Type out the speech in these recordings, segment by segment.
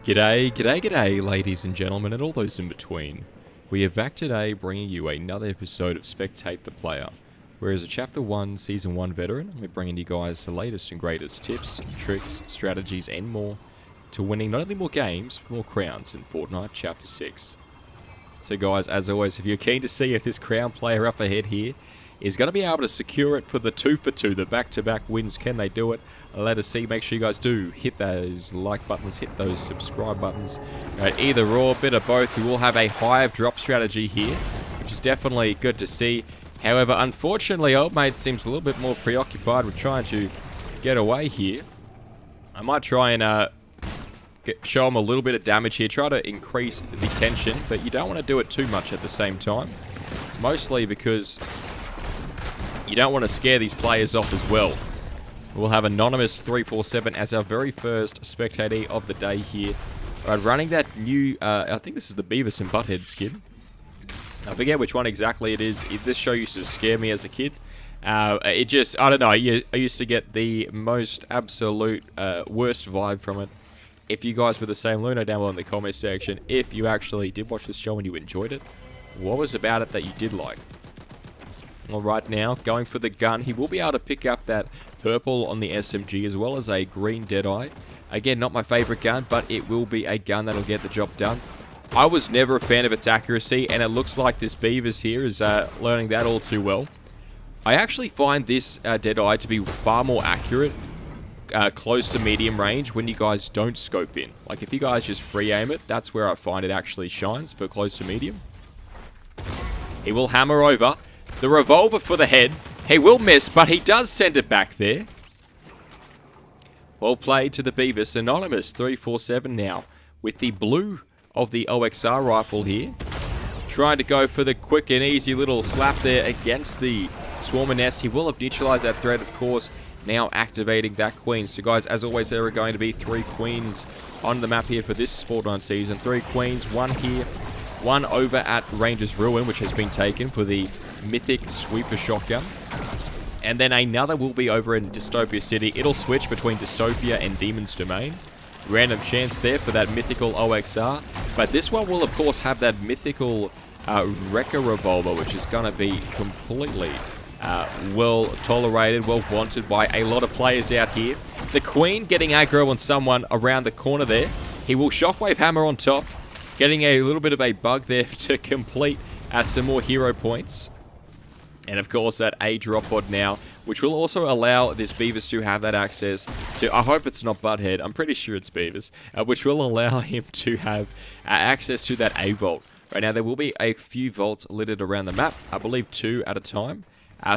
G'day, g'day, g'day, ladies and gentlemen, and all those in between. We are back today bringing you another episode of Spectate the Player, where as a Chapter 1, Season 1 veteran, we're bringing you guys the latest and greatest tips, tricks, strategies, and more to winning not only more games, but more crowns in Fortnite Chapter 6. So guys, as always, if you're keen to see if this crown player up ahead here is going to be able to secure it for the 2 for 2, the back-to-back wins, can they do it? Let us see. Make sure you guys do hit those like buttons, hit those subscribe buttons. Either or, bit of both. We will have a hive drop strategy here, which is definitely good to see. However, unfortunately, old mate seems a little bit more preoccupied with trying to get away here. I might try and show him a little bit of damage here, try to increase the tension, but you don't want to do it too much at the same time. Mostly because you don't want to scare these players off as well. We'll have Anonymous 347 as our very first spectator of the day here. Alright, running that new, I think this is the Beavis and Butthead skin. I forget which one exactly it is. This show used to scare me as a kid. It just, I don't know, I used to get the most absolute worst vibe from it. If you guys were the same, let me know down below in the comment section if you actually did watch this show and you enjoyed it. What was about it that you did like? Well, right now, going for the gun, he will be able to pick up that purple on the SMG as well as a green Deadeye. Again, not my favorite gun, but it will be a gun that'll get the job done. I was never a fan of its accuracy, and it looks like this Beavis here is learning that all too well. I actually find this Deadeye to be far more accurate close to medium range when you guys don't scope in. Like, if you guys just free aim it, that's where I find it actually shines for close to medium. He will hammer over. The revolver for the head. He will miss, but he does send it back there. Well played to the Beavis. Anonymous 347 now with the blue of the OXR rifle here. Trying to go for the quick and easy little slap there against the Swarmer Nest. He will have neutralized that threat, of course. Now activating that queen. So guys, as always, there are going to be 3 queens on the map here for this Fortnite season. 3 queens, 1 here. 1 over at Ranger's Ruin, which has been taken for the Mythic Sweeper Shotgun. And then another will be over in Dystopia City. It'll switch between Dystopia and Demon's Domain. Random chance there for that mythical OXR. But this one will, of course, have that mythical Wrecker Revolver, which is going to be completely well tolerated, well wanted by a lot of players out here. The Queen getting aggro on someone around the corner there. He will Shockwave Hammer on top. Getting a little bit of a bug there to complete some more hero points. And of course that A drop pod now, which will also allow this Beavis to have that access to, I hope it's not Butthead, I'm pretty sure it's Beavis, which will allow him to have access to that A vault. Right now there will be a few vaults littered around the map, I believe 2 at a time.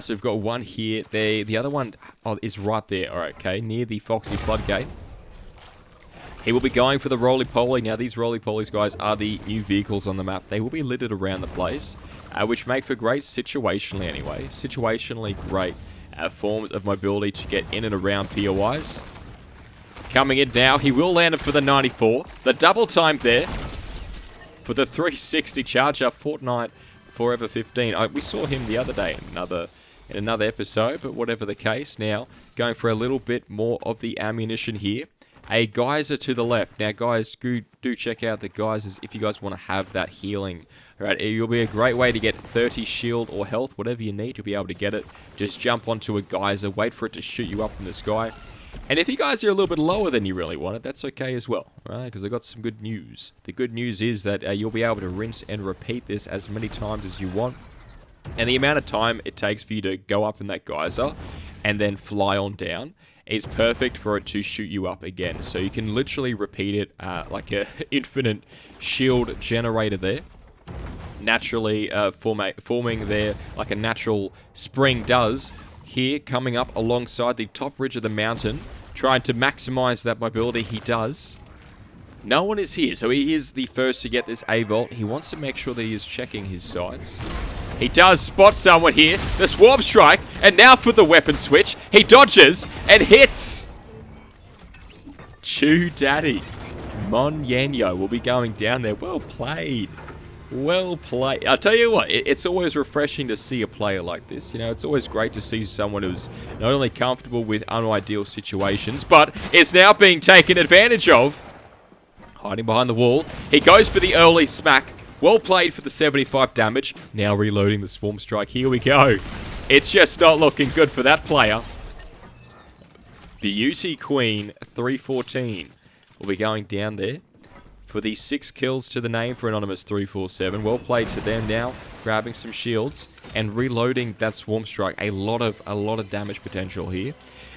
So we've got one here, the other one is right there, alright, okay, near the Foxy Floodgate. He will be going for the roly-poly. Now, these roly-polies, guys, are the new vehicles on the map. They will be littered around the place, which make for great, situationally great forms of mobility to get in and around POIs. Coming in now, he will land it for the 94. The double time there for the 360 charge up Fortnite Forever 15. We saw him the other day in another episode, but whatever the case, now going for a little bit more of the ammunition here. A geyser to the left. Now, guys, do check out the geysers if you guys want to have that healing. Alright, it'll be a great way to get 30 shield or health, whatever you need, you'll be able to get it. Just jump onto a geyser, wait for it to shoot you up from the sky. And if you guys are a little bit lower than you really want it, that's okay as well, right? Because I've got some good news. The good news is that you'll be able to rinse and repeat this as many times as you want. And the amount of time it takes for you to go up in that geyser and then fly on down is perfect for it to shoot you up again. So you can literally repeat it like an infinite shield generator there. Naturally forming there like a natural spring does. Here, coming up alongside the top ridge of the mountain, trying to maximize that mobility, he does. No one is here, so he is the first to get this A-Vault. He wants to make sure that he is checking his sights. He does spot someone here. The Swarm Strike. And now for the weapon switch. He dodges and hits. Chew Daddy. Mon Yanyo will be going down there. Well played. Well played. I'll tell you what, it's always refreshing to see a player like this. You know, it's always great to see someone who's not only comfortable with unideal situations, but is now being taken advantage of. hiding behind the wall. He goes for the early smack. Well played for the 75 damage. Now reloading the Swarm Strike. Here we go. It's just not looking good for that player. Beauty Queen 314 will be going down there for the 6 kills to the name for Anonymous 347. Well played to them now. Grabbing some shields and reloading that Swarm Strike. A lot of damage potential here.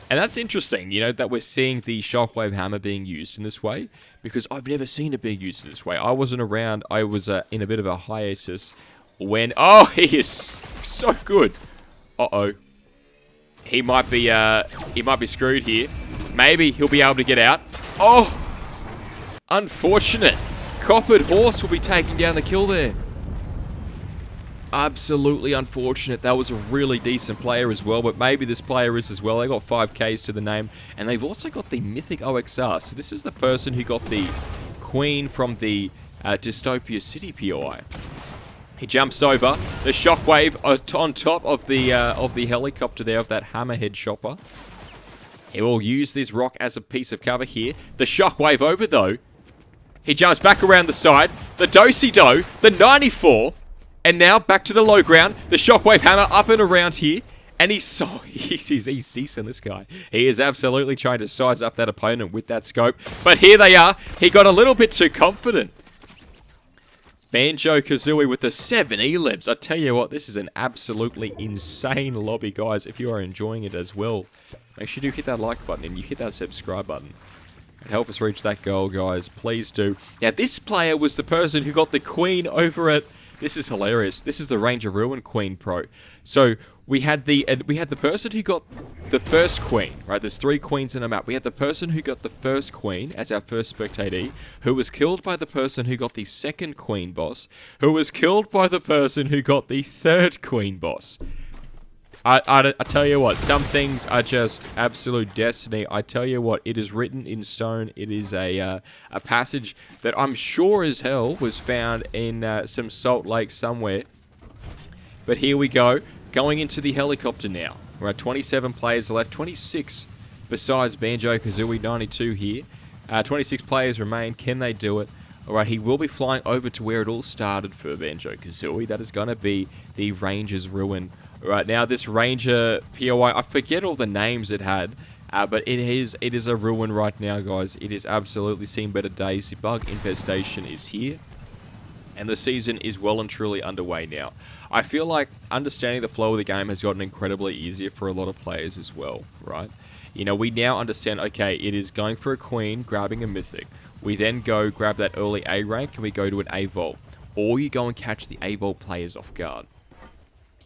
And that's interesting, you know, that we're seeing the Shockwave Hammer being used in this way, because I've never seen it being used in this way. I wasn't around. I was in a bit of a hiatus when... Oh, he is so good. Uh-oh. He might be screwed here. Maybe he'll be able to get out. Oh! Unfortunate. Coppered Horse will be taking down the kill there. Absolutely unfortunate. That was a really decent player as well, but maybe this player is as well. They got 5Ks to the name, and they've also got the Mythic OXR. So this is the person who got the Queen from the Dystopia City POI. He jumps over the Shockwave on top of the helicopter there, of that Hammerhead chopper. He will use this rock as a piece of cover here. The Shockwave over though. He jumps back around the side. The Do-si-do, the 94. And now, back to the low ground. The Shockwave Hammer up and around here. And he's decent, this guy. He is absolutely trying to size up that opponent with that scope. But here they are. He got a little bit too confident. Banjo-Kazooie with the 7 elims. I tell you what, this is an absolutely insane lobby, guys. If you are enjoying it as well, make sure you hit that like button and you hit that subscribe button. And help us reach that goal, guys. Please do. Now, this player was the person who got the Queen over at... This is hilarious. This is the Ranger Ruin Queen Pro. So we had the person who got the first queen, right? There's 3 queens in a map. We had the person who got the first queen as our first spectatee, who was killed by the person who got the second queen boss, who was killed by the person who got the third queen boss. I tell you what, some things are just absolute destiny. I tell you what, it is written in stone. It is a passage that I'm sure as hell was found in some Salt Lake somewhere. But here we go, going into the helicopter now. We're at 27 players left, 26 besides Banjo-Kazooie, 92 here. 26 players remain. Can they do it? Alright, he will be flying over to where it all started for Banjo-Kazooie. That is going to be the Ranger's Ruin. Right now, this Ranger POI, I forget all the names it had, but it is a ruin right now, guys. It is absolutely seen better days. The bug infestation is here, and the season is well and truly underway now. I feel like understanding the flow of the game has gotten incredibly easier for a lot of players as well, right? You know, we now understand, okay, it is going for a Queen, grabbing a Mythic. We then go grab that early A rank, and we go to an A Vault. Or you go and catch the A Vault players off guard.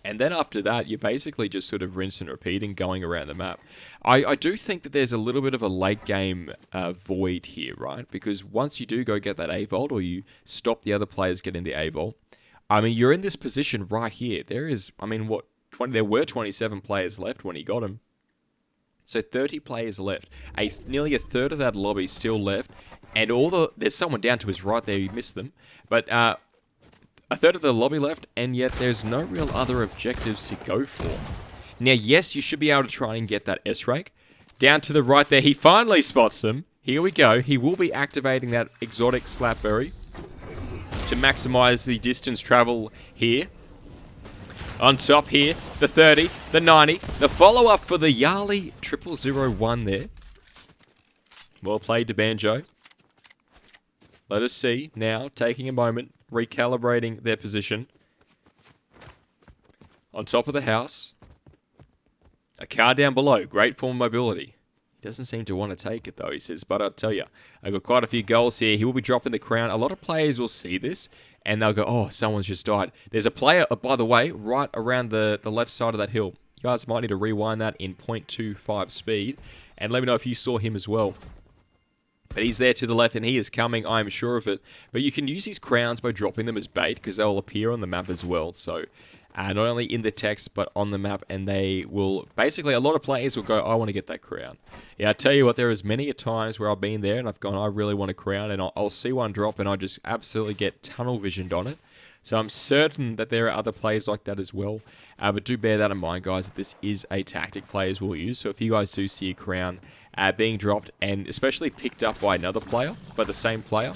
And then after that, you're basically just sort of rinse and repeating, going around the map. I do think that there's a little bit of a late game void here, right? Because once you do go get that A Vault, or you stop the other players getting the A Vault, I mean, you're in this position right here. There is, I mean, what, there were 27 players left when he got him. So 30 players left. Nearly a third of that lobby still left. And there's someone down to his right there, you missed them. But a third of the lobby left, and yet there's no real other objectives to go for. Now, yes, you should be able to try and get that S rank. Down to the right there, he finally spots them. Here we go. He will be activating that exotic Slapberry to maximize the distance travel here. On top here, the 30, the 90, the follow-up for the Yali 0001 there. Well played to Banjo. Let us see now, taking a moment, recalibrating their position. On top of the house. A car down below, great form of mobility. He doesn't seem to want to take it though, he says, but I'll tell you, I've got quite a few goals here. He will be dropping the crown. A lot of players will see this, and they'll go, oh, someone's just died. There's a player, by the way, right around the left side of that hill. You guys might need to rewind that in 0.25 speed, and let me know if you saw him as well. But he's there to the left, and he is coming, I'm sure of it. But you can use these crowns by dropping them as bait, because they'll appear on the map as well. So, not only in the text, but on the map, and they will... Basically, a lot of players will go, I want to get that crown. Yeah, I tell you what, there is many a times where I've been there, and I've gone, I really want a crown, and I'll see one drop, and I just absolutely get tunnel visioned on it. So I'm certain that there are other players like that as well. But do bear that in mind, guys, that this is a tactic players will use. So if you guys do see a crown, being dropped, and especially picked up by another player, by the same player,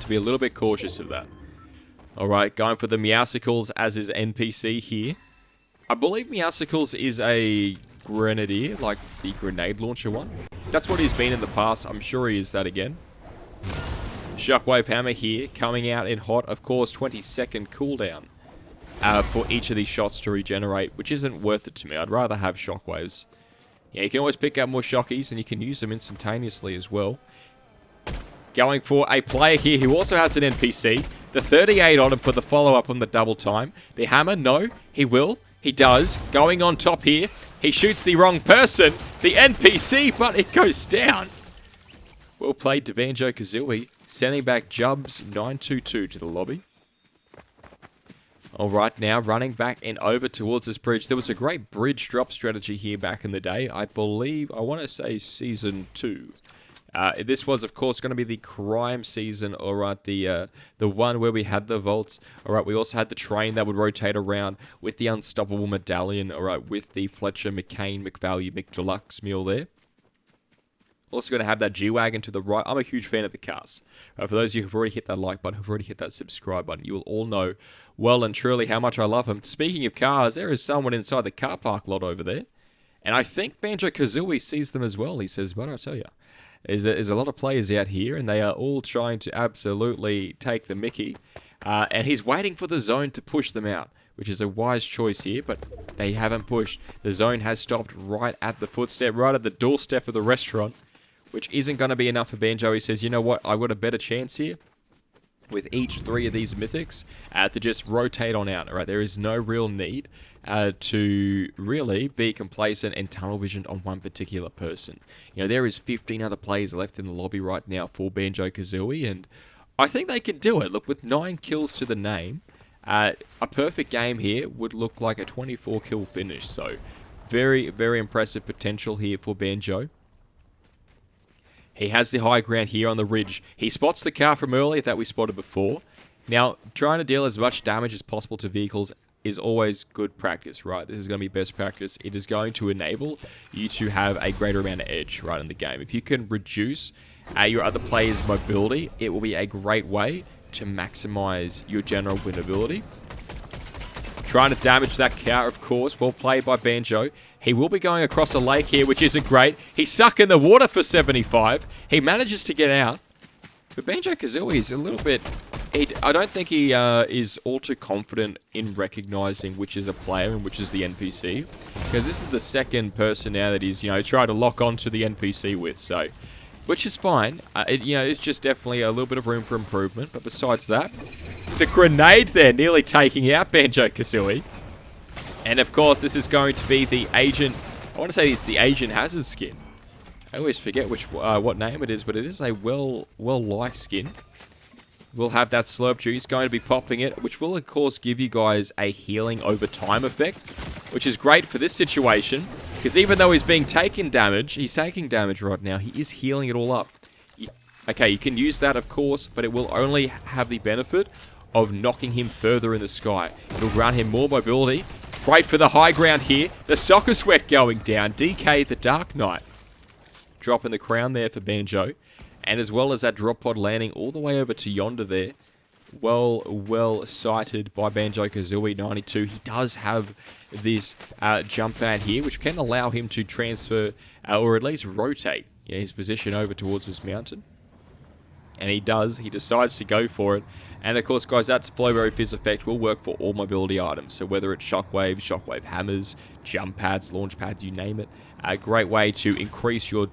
to be a little bit cautious of that. Alright, going for the Meowsicles as his NPC here. I believe Meowsicles is a grenadier, like the grenade launcher one. That's what he's been in the past. I'm sure he is that again. Shockwave Hammer here, coming out in hot. Of course, 20-second cooldown for each of these shots to regenerate, which isn't worth it to me. I'd rather have shockwaves. Yeah, you can always pick up more shockies, and you can use them instantaneously as well. Going for a player here who also has an NPC. The 38 on him for the follow-up on the double time. The hammer, no, he will. He does. Going on top here. He shoots the wrong person. The NPC, but it goes down. Well played to Banjo-Kazooie. Sending back Jubs 922 to the lobby. Alright, now running back and over towards this bridge. There was a great bridge drop strategy here back in the day. I believe, I want to say Season 2. This was, of course, going to be the crime season. Alright, the one where we had the vaults. Alright, we also had the train that would rotate around with the unstoppable medallion. Alright, with the Fletcher, McCain, McValue, McDeluxe meal there. Also going to have that G-Wagon to the right. I'm a huge fan of the cars. For those of you who've already hit that like button, who've already hit that subscribe button, you will all know well and truly how much I love them. Speaking of cars, there is someone inside the car park lot over there. And I think Banjo-Kazooie sees them as well. He says, but I'll tell you, there's a lot of players out here, and they are all trying to absolutely take the mickey. And he's waiting for the zone to push them out, which is a wise choice here, but they haven't pushed. The zone has stopped right at the footstep, right at the doorstep of the restaurant, which isn't going to be enough for Banjo. He says, you know what, I've got a better chance here with each 3 of these mythics to just rotate on out. All right, there is no real need to really be complacent and tunnel visioned on one particular person. You know, there is 15 other players left in the lobby right now for Banjo-Kazooie, and I think they can do it. Look, with 9 kills to the name, a perfect game here would look like a 24 kill finish. So very, very impressive potential here for Banjo. He has the high ground here on the ridge. He spots the car from earlier that we spotted before. Now, trying to deal as much damage as possible to vehicles is always good practice, right? This is going to be best practice. It is going to enable you to have a greater amount of edge, right, in the game. If you can reduce your other players' mobility, it will be a great way to maximize your general winnability. Trying to damage that car, of course. Well played by Banjo. He will be going across a lake here, which isn't great. He's stuck in the water for 75. He manages to get out. But Banjo-Kazooie is a little bit... I don't think he is all too confident in recognizing which is a player and which is the NPC. Because this is the second person now that he's, trying to lock onto the NPC with. So, which is fine. It's just definitely a little bit of room for improvement. But besides that, the grenade there nearly taking out Banjo-Kazooie. And of course, this is going to be the Agent... I want to say it's the Agent Hazard skin. I always forget what name it is, but it is a well-liked skin. We'll have that slurp juice going to be popping it, which will, of course, give you guys a healing over time effect, which is great for this situation, because even though he's taking damage right now, he is healing it all up. Okay, you can use that, of course, but it will only have the benefit of knocking him further in the sky. It'll grant him more mobility. Great for the high ground here. The soccer sweat going down. DK the Dark Knight. Dropping the crown there for Banjo. And as well as that drop pod landing all the way over to yonder there. Well sighted by Banjo-Kazooie 92. He does have this jump pad here, which can allow him to transfer, or at least rotate his position over towards this mountain. And he does. He decides to go for it. And of course, guys, that's Flowberry Fizz effect will work for all mobility items. So whether it's shockwaves, shockwave hammers, jump pads, launch pads, you name it. A great way to increase your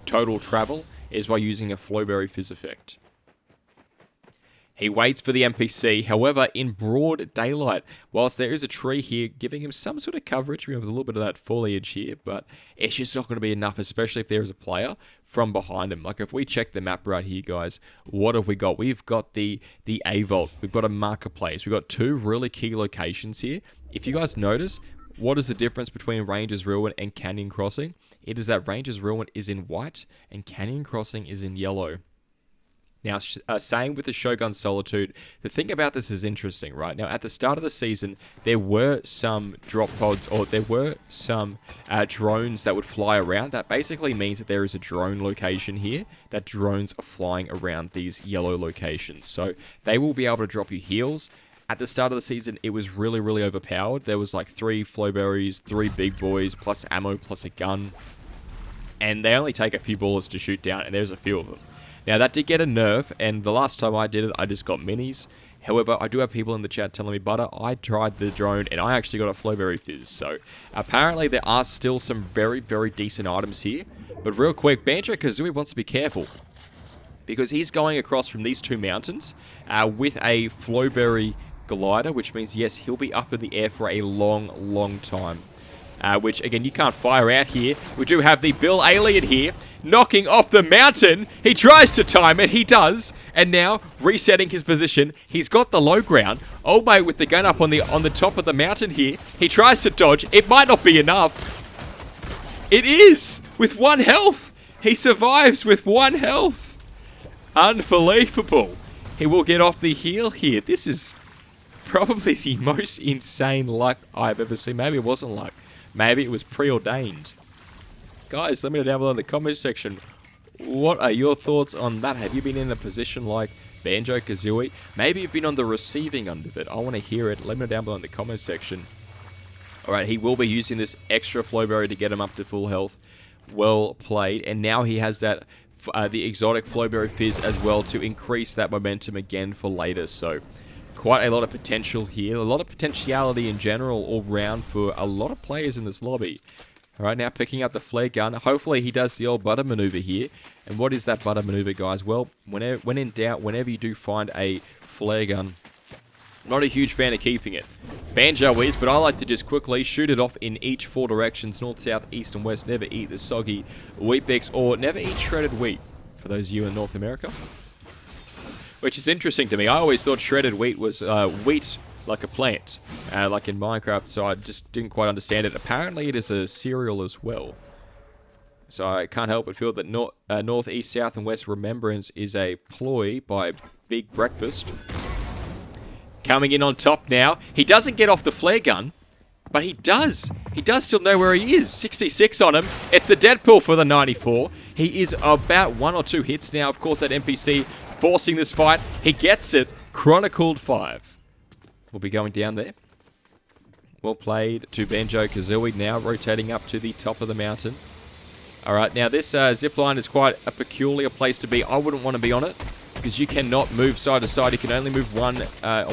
total travel is by using a Flowberry Fizz effect. He waits for the NPC, however, in broad daylight. Whilst there is a tree here giving him some sort of coverage, we have a little bit of that foliage here, but it's just not going to be enough, especially if there is a player from behind him. Like, if we check the map right here, guys, what have we got? We've got the A-Vault. We've got a marketplace. We've got 2 really key locations here. If you guys notice, what is the difference between Ranger's Ruin and Canyon Crossing? It is that Ranger's Ruin is in white and Canyon Crossing is in yellow. Now, same with the Shogun Solitude. The thing about this is interesting, right? Now, at the start of the season, there were some drop pods, or there were some drones that would fly around. That basically means that there is a drone location here, that drones are flying around these yellow locations. So, they will be able to drop you heals. At the start of the season, it was really, really overpowered. There was like 3 flowberries, 3 big boys, plus ammo, plus a gun. And they only take a few bullets to shoot down, and there's a few of them. Now, that did get a nerf, and the last time I did it, I just got minis. However, I do have people in the chat telling me, Butter, I tried the drone, and I actually got a Flowberry Fizz. So, apparently, there are still some very, very decent items here. But real quick, Banjo-Kazooie wants to be careful, because he's going across from these 2 mountains with a Flowberry glider, which means, yes, he'll be up in the air for a long, long time. Which, again, you can't fire out here. We do have the Bill Alien here, knocking off the mountain. He tries to time it. He does. And now, resetting his position. He's got the low ground. Old mate with the gun up on the top of the mountain here. He tries to dodge. It might not be enough. It is! With 1 health. He survives with 1 health. Unbelievable. He will get off the heal here. This is probably the most insane luck I've ever seen. Maybe it wasn't luck. Maybe it was preordained. Guys, let me know down below in the comment section. What are your thoughts on that? Have you been in a position like Banjo-Kazooie? Maybe you've been on the receiving end of it. I want to hear it. Let me know down below in the comment section. Alright, he will be using this extra Flowberry to get him up to full health. Well played. And now he has that the exotic Flowberry Fizz as well to increase that momentum again for later. So, quite a lot of potential here. A lot of potentiality in general all round for a lot of players in this lobby. Alright, now picking up the flare gun. Hopefully he does the old butter maneuver here. And what is that butter maneuver, guys? Well, when in doubt, whenever you do find a flare gun, I'm not a huge fan of keeping it. Banjo is, but I like to just quickly shoot it off in each 4 directions, north, south, east, and west. Never eat the soggy wheat bix, or never eat shredded wheat, for those of you in North America. Which is interesting to me. I always thought shredded wheat was wheat like a plant, like in Minecraft, so I just didn't quite understand it. Apparently it is a cereal as well. So I can't help but feel that North, East, South, and West Remembrance is a ploy by Big Breakfast. Coming in on top now. He doesn't get off the flare gun, but he does. He does still know where he is. 66 on him. It's the Deadpool for the 94. He is about 1 or 2 hits now. Of course, that NPC forcing this fight. He gets it. Chronicled 5. We'll be going down there. Well played to Banjo-Kazooie now, rotating up to the top of the mountain. Alright, now this zipline is quite a peculiar place to be. I wouldn't want to be on it, because you cannot move side to side. You can only move on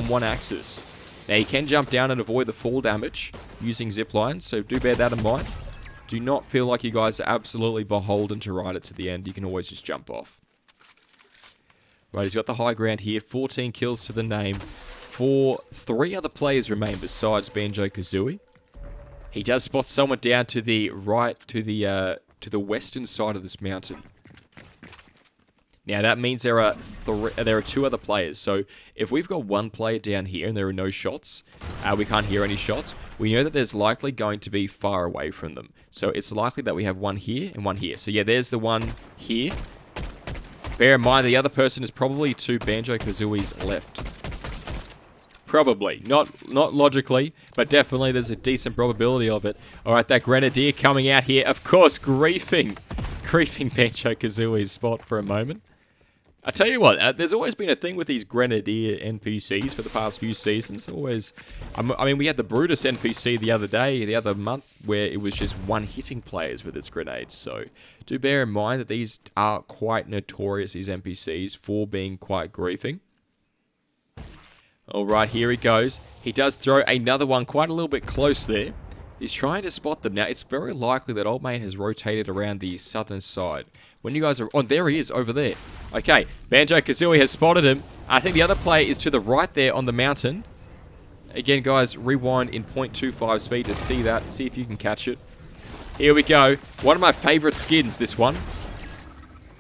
one axis. Now, you can jump down and avoid the fall damage using ziplines, so do bear that in mind. Do not feel like you guys are absolutely beholden to ride it to the end. You can always just jump off. Right, he's got the high ground here. 14 kills to the name. 3 other players remain besides Banjo-Kazooie. He does spot someone down to the right, to the western side of this mountain. Now, that means there are 2 other players. So, if we've got 1 player down here and there are no shots, we can't hear any shots, we know that there's likely going to be far away from them. So, it's likely that we have 1 here and 1 here. So, yeah, there's the one here. Bear in mind, the other person is probably to Banjo-Kazooie's left. Probably. Not logically, but definitely there's a decent probability of it. Alright, that Grenadier coming out here. Of course, griefing Banjo-Kazooie's spot for a moment. I tell you what, there's always been a thing with these Grenadier NPCs for the past few seasons. Always, I mean, we had the Brutus NPC the other month, where it was just one-hitting players with its grenades. So, do bear in mind that these are quite notorious, these NPCs, for being quite griefing. Alright, here he goes. He does throw another one quite a little bit close there. He's trying to spot them. Now, it's very likely that Old Mate has rotated around the southern side. When you guys are... Oh, there he is, over there. Okay, Banjo-Kazooie has spotted him. I think the other player is to the right there on the mountain. Again, guys, rewind in 0.25 speed to see that. See if you can catch it. Here we go. One of my favorite skins, this one.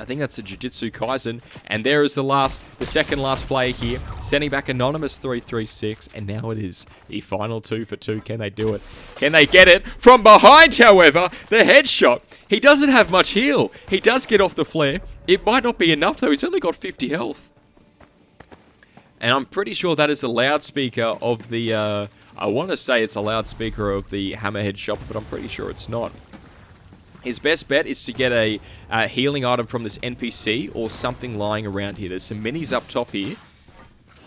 I think that's a Jujutsu Kaisen. And there is the second last player here. Sending back Anonymous 336. And now it is the final 2 for 2. Can they do it? Can they get it? From behind, however, the headshot. He doesn't have much heal. He does get off the flare. It might not be enough, though. He's only got 50 health. And I'm pretty sure that is a loudspeaker of the... I want to say it's a loudspeaker of the Hammerhead Shopper, but I'm pretty sure it's not. His best bet is to get a healing item from this NPC or something lying around here. There's some minis up top here.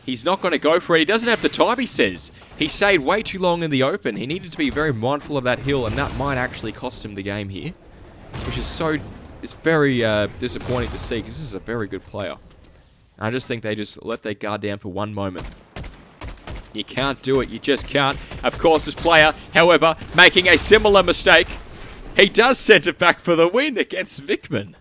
He's not going to go for it. He doesn't have the time, he says. He stayed way too long in the open. He needed to be very mindful of that hill, and that might actually cost him the game here. Which is so... It's very disappointing to see, because this is a very good player. I just think they just let their guard down for one moment. You can't do it. You just can't. Of course, this player, however, making a similar mistake. He does send it back for the win against Vickman.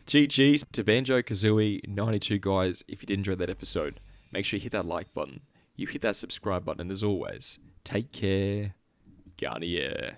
GG's to Banjo-Kazooie 92, guys. If you did enjoy that episode, make sure you hit that like button. You hit that subscribe button. And as always, take care. Garnier.